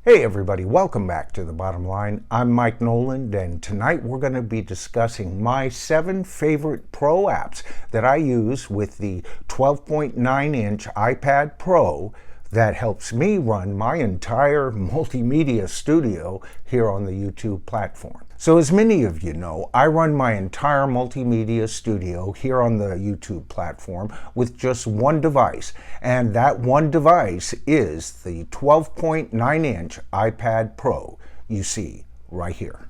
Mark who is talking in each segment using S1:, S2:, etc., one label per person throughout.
S1: Hey everybody, welcome back to The Bottom Line. I'm Mike Noland, and tonight we're going to be discussing my 7 favorite Pro apps that I use with the 12.9-inch iPad Pro that helps me run my entire multimedia studio here on the YouTube platform. So as many of you know, I run my entire multimedia studio here on the YouTube platform with just one device, and that one device is the 12.9-inch iPad Pro you see right here.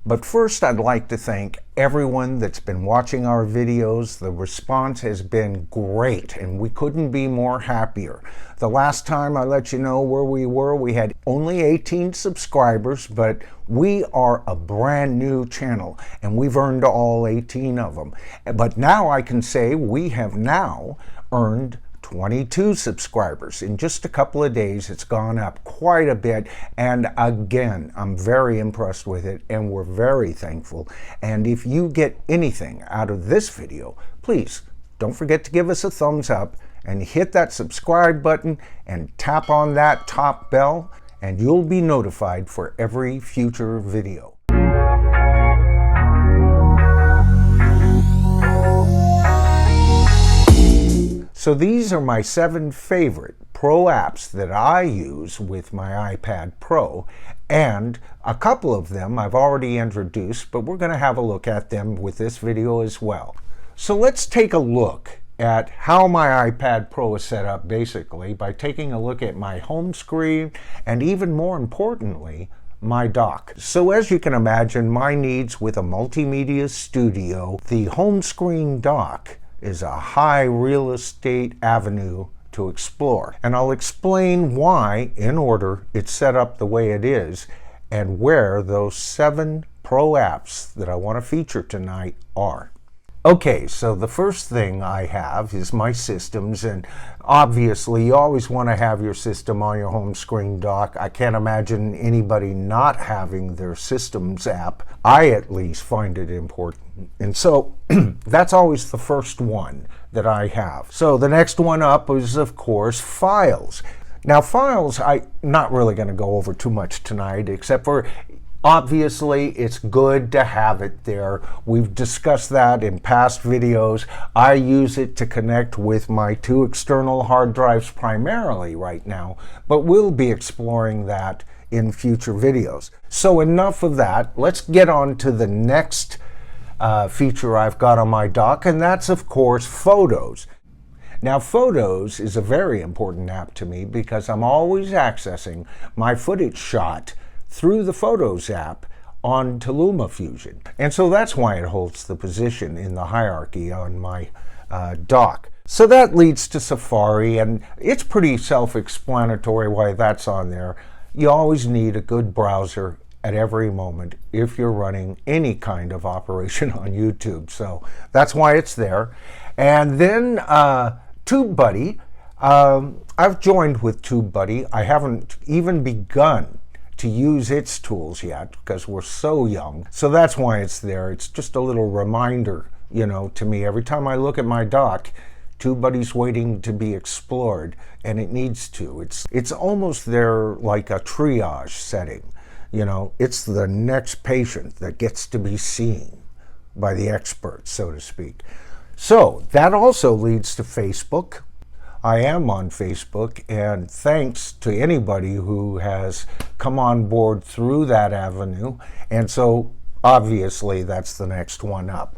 S1: But first, I'd like to thank everyone that's been watching our videos. The response has been great, and we couldn't be more happier. The last time I let you know where we were, we had only 18 subscribers, but we are a brand new channel, and we've earned all 18 of them. But now I can say we have now earned 22 subscribers. In just a couple of days, it's gone up quite a bit. And again, I'm very impressed with it, and we're very thankful. And if you get anything out of this video, please don't forget to give us a thumbs up and hit that subscribe button and tap on that top bell, and you'll be notified for every future video. So these are my 7 favorite Pro apps that I use with my iPad Pro, and a couple of them I've already introduced, but we're going to have a look at them with this video as well. So let's take a look at how my iPad Pro is set up basically by taking a look at my home screen and, even more importantly, my dock. So as you can imagine, my needs with a multimedia studio, the home screen dock is a high real estate avenue to explore. And I'll explain why, in order, it's set up the way it is, and where those 7 Pro apps that I want to feature tonight are. Okay, so the first thing I have is my systems, and obviously you always want to have your system on your home screen dock. I can't imagine anybody not having their systems app. I at least find it important. And so that's always the first one that I have. So the next one up is, of course, files. Now files, I'm not really going to go over too much tonight, except for obviously, it's good to have it there. We've discussed that in past videos. I use it to connect with my 2 external hard drives primarily right now, but we'll be exploring that in future videos. So enough of that. Let's get on to the next feature I've got on my dock, and that's, of course, Photos. Now, Photos is a very important app to me because I'm always accessing my footage shot through the Photos app onto LumaFusion. And so that's why it holds the position in the hierarchy on my dock. So that leads to Safari, and it's pretty self-explanatory why that's on there. You always need a good browser at every moment if you're running any kind of operation on YouTube. So that's why it's there. And then TubeBuddy. I've joined with TubeBuddy. I haven't even begun to use its tools yet because we're so young. So that's why it's there. It's just a little reminder, you know, to me. Every time I look at my dock, TubeBuddy's waiting to be explored, and it needs to. It's almost there like a triage setting. You know, it's the next patient that gets to be seen by the experts, so to speak. So that also leads to Facebook. I am on Facebook, and thanks to anybody who has come on board through that avenue. And so obviously that's the next one up.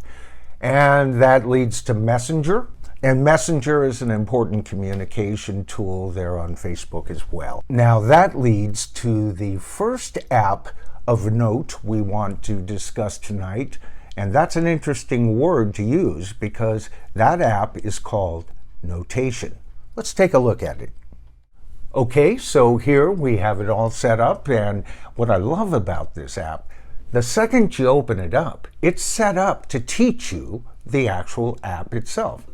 S1: And that leads to Messenger. And Messenger is an important communication tool there on Facebook as well. Now that leads to the first app of note we want to discuss tonight. And that's an interesting word to use because that app is called Notation. Let's take a look at it. Okay, so here we have it all set up, and what I love about this app, the second you open it up, it's set up to teach you the actual app itself.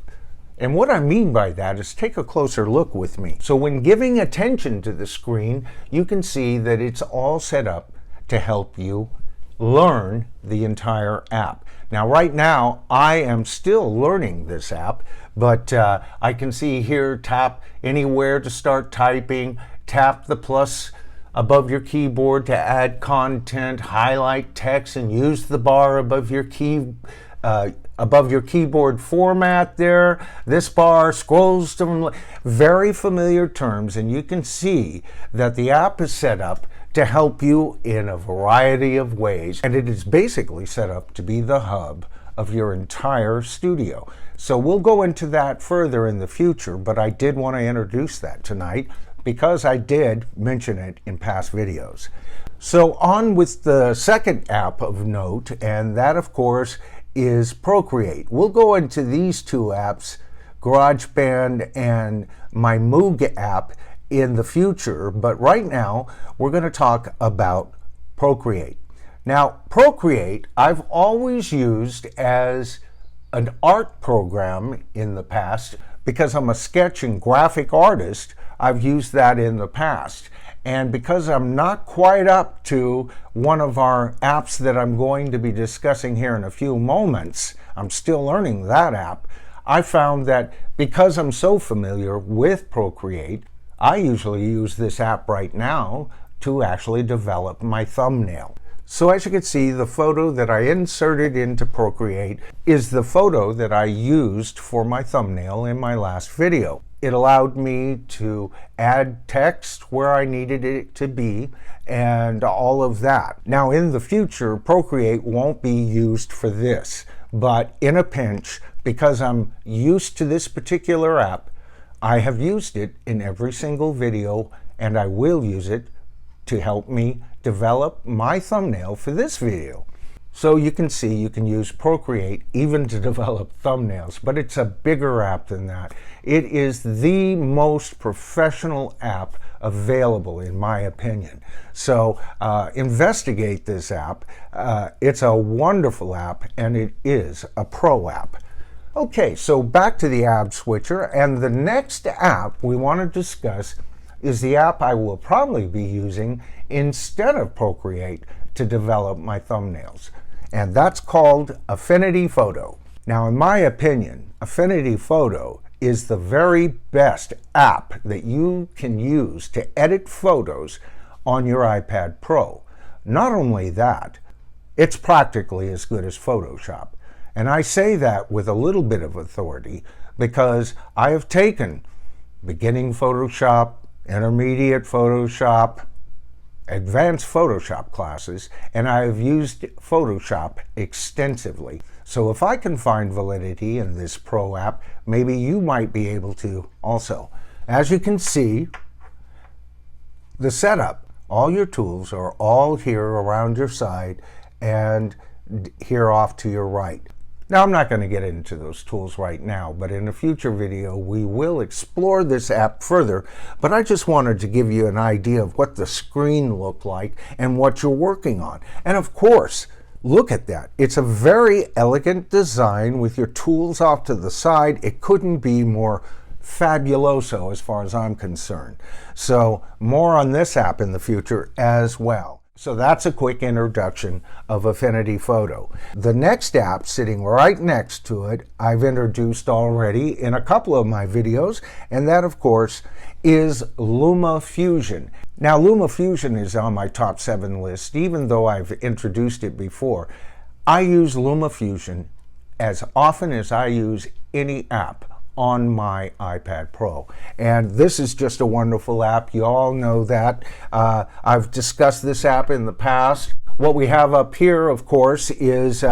S1: And what I mean by that is take a closer look with me. So when giving attention to the screen, you can see that it's all set up to help you learn the entire app. Now, right now, I am still learning this app, but I can see here, tap anywhere to start typing, tap the plus above your keyboard to add content, highlight text, and use the bar above your keyboard format there. This bar scrolls to very familiar terms, and you can see that the app is set up to help you in a variety of ways, and it is basically set up to be the hub of your entire studio. So we'll go into that further in the future, but I did want to introduce that tonight because I did mention it in past videos. So on with the second app of note, and that of course is Procreate. We'll go into these two apps, GarageBand and my Moog app, in the future, but right now we're going to talk about Procreate. Now, Procreate I've always used as an art program in the past because I'm a sketch and graphic artist. I've used that in the past, and because I'm not quite up to one of our apps that I'm going to be discussing here in a few moments, I'm still learning that app. I found that because I'm so familiar with Procreate, I usually use this app right now to actually develop my thumbnail. So as you can see, the photo that I inserted into Procreate is the photo that I used for my thumbnail in my last video. It allowed me to add text where I needed it to be and all of that. Now in the future, Procreate won't be used for this, but in a pinch, because I'm used to this particular app, I have used it in every single video, and I will use it to help me develop my thumbnail for this video. So you can see you can use Procreate even to develop thumbnails, but it's a bigger app than that. It is the most professional app available in my opinion. So investigate this app. It's a wonderful app, and it is a pro app. Okay, so back to the app switcher, and the next app we want to discuss is the app I will probably be using instead of Procreate to develop my thumbnails, and that's called Affinity Photo. Now in my opinion, Affinity Photo is the very best app that you can use to edit photos on your iPad Pro. Not only that, it's practically as good as Photoshop. And I say that with a little bit of authority because I have taken beginning Photoshop, intermediate Photoshop, advanced Photoshop classes, and I have used Photoshop extensively. So if I can find validity in this Pro app, maybe you might be able to also. As you can see, the setup, all your tools are all here around your side and here off to your right. Now, I'm not going to get into those tools right now, but in a future video, we will explore this app further. But I just wanted to give you an idea of what the screen looked like and what you're working on. And of course, look at that. It's a very elegant design with your tools off to the side. It couldn't be more fabuloso as far as I'm concerned. So more on this app in the future as well. So that's a quick introduction of Affinity Photo. The next app sitting right next to it, I've introduced already in a couple of my videos, and that of course is LumaFusion. Now LumaFusion is on my top 7 list, even though I've introduced it before. I use LumaFusion as often as I use any app on my iPad Pro. And this is just a wonderful app. You all know that. I've discussed this app in the past. What we have up here, of course, is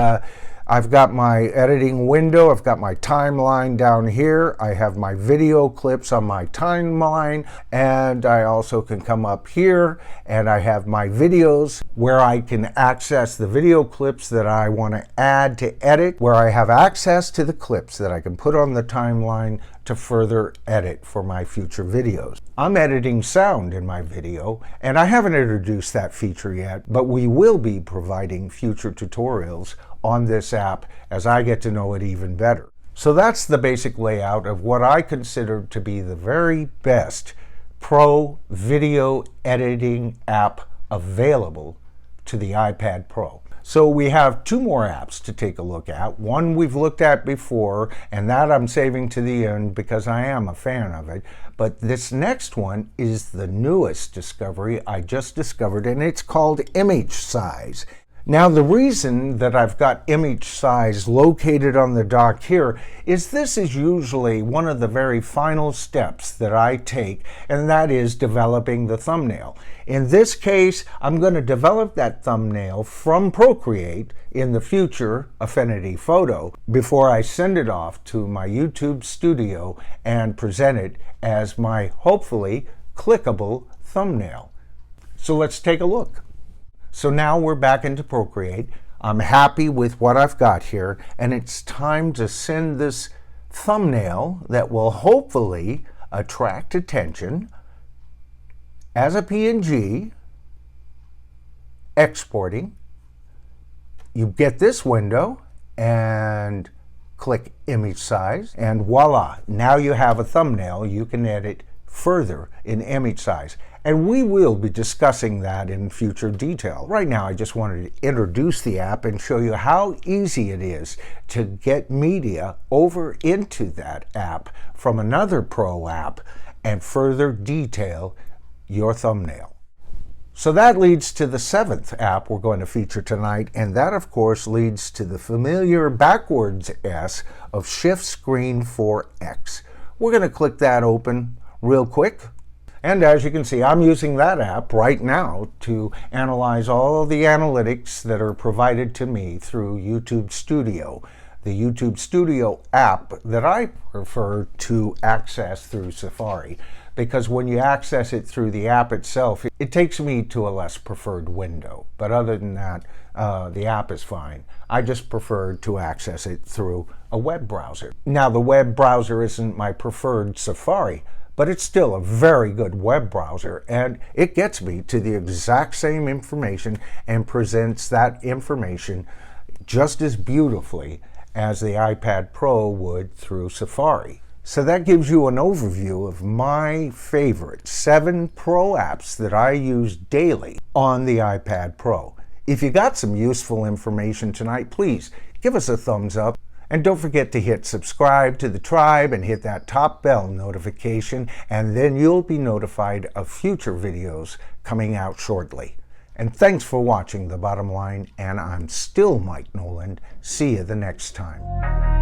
S1: I've got my editing window, I've got my timeline down here, I have my video clips on my timeline, and I also can come up here and I have my videos where I can access the video clips that I want to add to edit, where I have access to the clips that I can put on the timeline to further edit for my future videos. I'm editing sound in my video, and I haven't introduced that feature yet, but we will be providing future tutorials on this app as I get to know it even better. So that's the basic layout of what I consider to be the very best pro video editing app available to the iPad Pro. So we have two more apps to take a look at. One we've looked at before, and that I'm saving to the end because I am a fan of it. But this next one is the newest discovery I just discovered, and it's called Image Size. Now, the reason that I've got image size located on the dock here is this is usually one of the very final steps that I take, and that is developing the thumbnail. In this case, I'm going to develop that thumbnail from Procreate, in the future Affinity Photo, before I send it off to my YouTube studio and present it as my, hopefully, clickable thumbnail. So let's take a look. So now we're back into Procreate. I'm happy with what I've got here, and it's time to send this thumbnail that will hopefully attract attention as a PNG, exporting. You get this window and click image size, and voila, now you have a thumbnail you can edit further in image size. And we will be discussing that in future detail. Right now, I just wanted to introduce the app and show you how easy it is to get media over into that app from another Pro app and further detail your thumbnail. So that leads to the seventh app we're going to feature tonight, and that, of course, leads to the familiar backwards S of Shift Screen for X. We're going to click that open real quick. And as you can see, I'm using that app right now to analyze all of the analytics that are provided to me through YouTube Studio, the YouTube Studio app that I prefer to access through Safari, because when you access it through the app itself, it takes me to a less preferred window. But other than that, the app is fine. I just prefer to access it through a web browser. Now, the web browser isn't my preferred Safari, but it's still a very good web browser, and it gets me to the exact same information and presents that information just as beautifully as the iPad Pro would through Safari. So that gives you an overview of my favorite 7 Pro apps that I use daily on the iPad Pro. If you got some useful information tonight, please give us a thumbs up. And don't forget to hit subscribe to the tribe and hit that top bell notification, and then you'll be notified of future videos coming out shortly. And thanks for watching The Bottom Line, and I'm still Mike Noland. See you the next time.